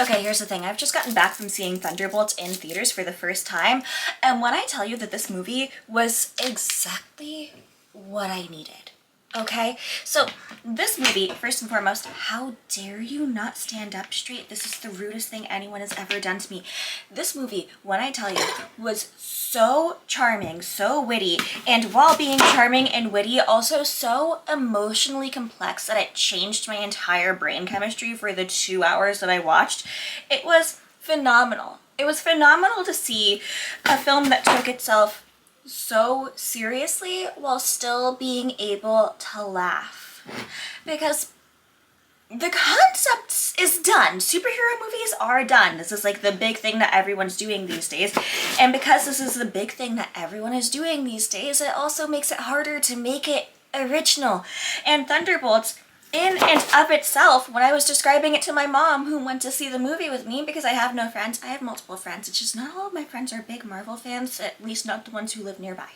Okay, here's the thing. I've just gotten back from seeing Thunderbolts in theaters for the first time, and when I tell you that this movie was exactly what I needed. Okay? So, this movie, first and foremost, how dare you not stand up straight? This is the rudest thing anyone has ever done to me. This movie, when I tell you, was so charming, so witty, and while being charming and witty, also so emotionally complex that it changed my entire brain chemistry for the 2 hours that I watched. It was phenomenal. It was phenomenal to see a film that took itself so seriously while still being able to laugh. Because the concept is done. Superhero movies are done. This is like the big thing that everyone's doing these days. And because this is the big thing that everyone is doing these days, it also makes it harder to make it original. And Thunderbolts, in and of itself, when I was describing it to my mom who went to see the movie with me, because I have no friends, I have multiple friends, it's just not all of my friends are big Marvel fans, at least not the ones who live nearby.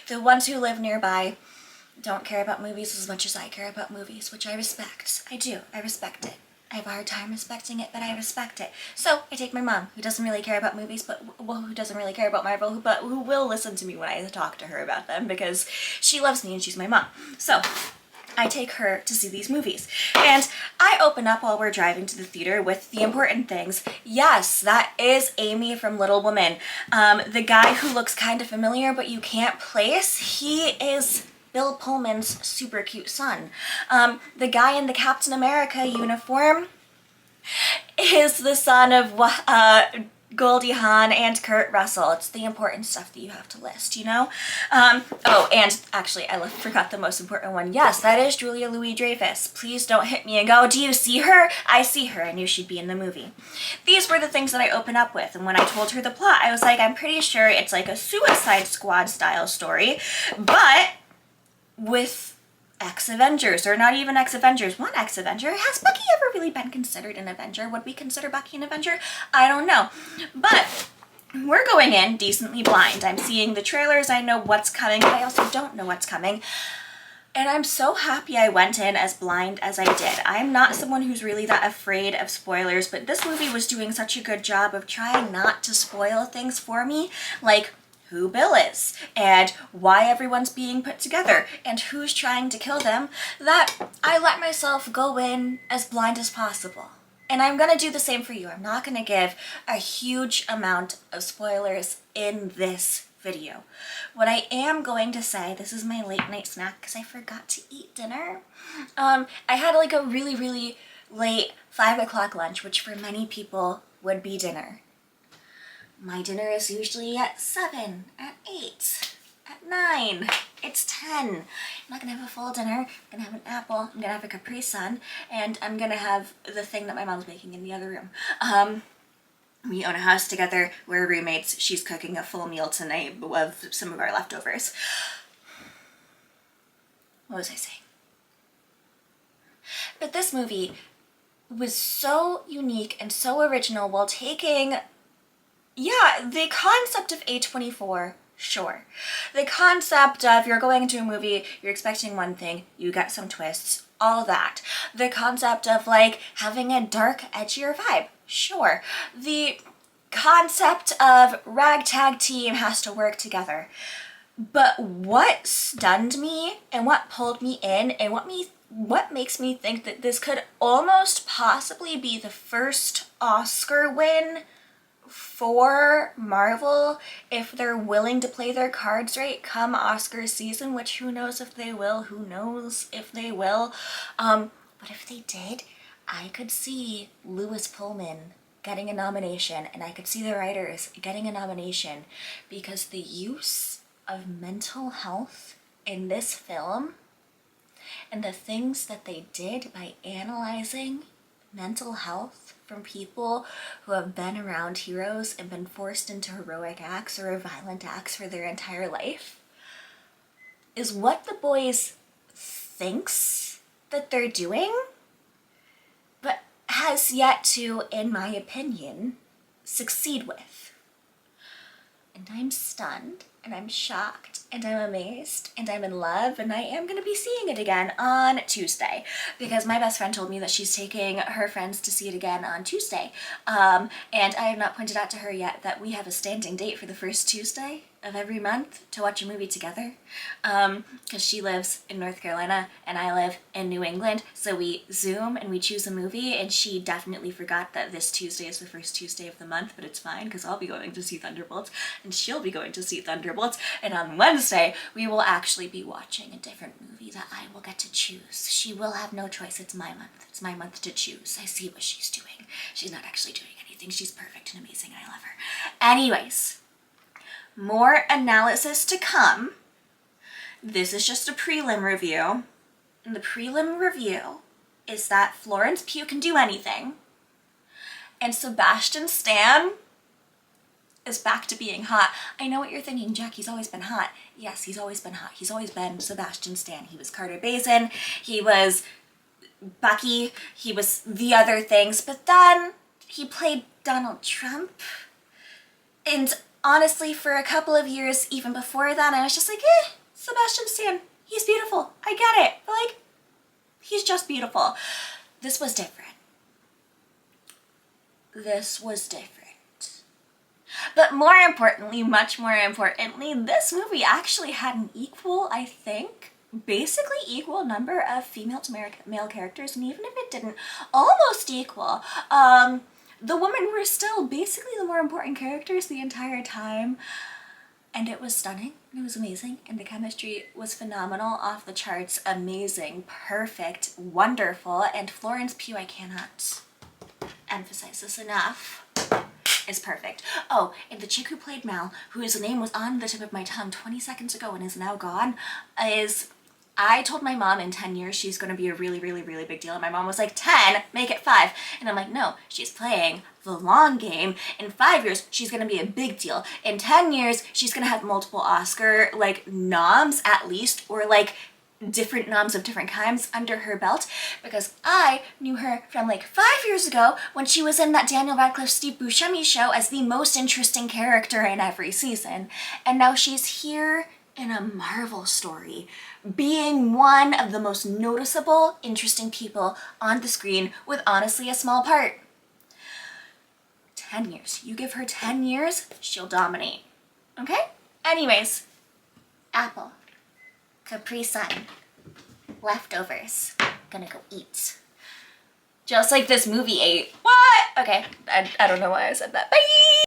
The ones who live nearby don't care about movies as much as I care about movies, which I respect. I do. I respect it. I have a hard time respecting it, but I respect it. So I take my mom, who doesn't really care about movies, but who doesn't really care about Marvel, but who will listen to me when I talk to her about them because she loves me and she's my mom. So I take her to see these movies. And I open up while we're driving to the theater with the important things. Yes, that is Amy from Little Women. The guy who looks kind of familiar but you can't place, he is Bill Pullman's super cute son. The guy in the Captain America uniform is the son of Goldie Hawn and Kurt Russell. It's the important stuff that you have to list, you know? Oh, and actually, I forgot the most important one. Yes, that is Julia Louis-Dreyfus. Please don't hit me and go, do you see her? I see her. I knew she'd be in the movie. These were the things that I opened up with, and when I told her the plot, I was like, I'm pretty sure it's like a Suicide Squad style story, but with ex-Avengers, or not even ex-Avengers, one ex-Avenger. Has Bucky ever really been considered an Avenger? Would we consider Bucky an Avenger? I don't know. But we're going in decently blind. I'm seeing the trailers, I know what's coming, but I also don't know what's coming. And I'm so happy I went in as blind as I did. I'm not someone who's really that afraid of spoilers, but this movie was doing such a good job of trying not to spoil things for me, like who Bill is, and why everyone's being put together, and who's trying to kill them, that I let myself go in as blind as possible. And I'm gonna do the same for you. I'm not gonna give a huge amount of spoilers in this video. What I am going to say, this is my late night snack because I forgot to eat dinner. I had like a really, really late 5 o'clock lunch, which for many people would be dinner. My dinner is usually at 7, at 8, at 9, it's 10. I'm not gonna have a full dinner. I'm gonna have an apple, I'm gonna have a Capri Sun, and I'm gonna have the thing that my mom's making in the other room. We own a house together, we're roommates, she's cooking a full meal tonight of some of our leftovers. What was I saying? But this movie was so unique and so original while taking the concept of A24, sure. The concept of you're going into a movie, you're expecting one thing, you get some twists, all that. The concept of like having a dark, edgier vibe, sure. The concept of ragtag team has to work together. But what stunned me and what pulled me in and what makes me think that this could almost possibly be the first Oscar win for Marvel if they're willing to play their cards right come Oscar season, which who knows if they will, who knows if they will. But if they did, I could see Lewis Pullman getting a nomination, and I could see the writers getting a nomination because the use of mental health in this film and the things that they did by analyzing mental health from people who have been around heroes and been forced into heroic acts or violent acts for their entire life is what the boys thinks that they're doing, but has yet to, in my opinion, succeed with. And I'm stunned and I'm shocked and I'm amazed and I'm in love, and I am going to be seeing it again on Tuesday because my best friend told me that she's taking her friends to see it again on Tuesday. And I have not pointed out to her yet that we have a standing date for the first Tuesday of every month to watch a movie together, because she lives in North Carolina and I live in New England, so we Zoom and we choose a movie, and she definitely forgot that this Tuesday is the first Tuesday of the month, but it's fine because I'll be going to see Thunderbolts and she'll be going to see Thunderbolts, and on Wednesday we will actually be watching a different movie that I will get to choose. She will have no choice. It's my month. It's my month to choose. I see what she's doing. She's not actually doing anything. She's perfect and amazing and I love her. Anyways, more analysis to come. This is just a prelim review. And the prelim review is that Florence Pugh can do anything. And Sebastian Stan is back to being hot. I know what you're thinking, Jack, he's always been hot. Yes, he's always been hot. He's always been Sebastian Stan. He was Carter Bazin. He was Bucky. He was the other things. But then he played Donald Trump. And honestly, for a couple of years, even before that, I was just like, Sebastian Stan, he's beautiful. I get it. But like, he's just beautiful. This was different. This was different. But more importantly, much more importantly, this movie actually had an equal, I think, basically equal number of female to male characters, and even if it didn't, almost equal. The women were still basically the more important characters the entire time, and it was stunning, it was amazing, and the chemistry was phenomenal, off the charts, amazing, perfect, wonderful, and Florence Pugh, I cannot emphasize this enough, is perfect. Oh, and the chick who played Mal, whose name was on the tip of my tongue 20 seconds ago and is now gone, I told my mom in 10 years she's going to be a really, really, really big deal. And my mom was like, 10? Make it 5. And I'm like, no, she's playing the long game. In 5 years, she's going to be a big deal. In 10 years, she's going to have multiple Oscar, noms at least, or, different noms of different kinds under her belt, because I knew her from 5 years ago when she was in that Daniel Radcliffe Steve Buscemi show as the most interesting character in every season. And now she's here in a Marvel story, being one of the most noticeable, interesting people on the screen with honestly a small part. 10 years. You give her 10 years, she'll dominate. Okay? Anyways, Apple. Capri Sun. Leftovers. Gonna go eat. Just like this movie ate. What? Okay, I don't know why I said that. Bye!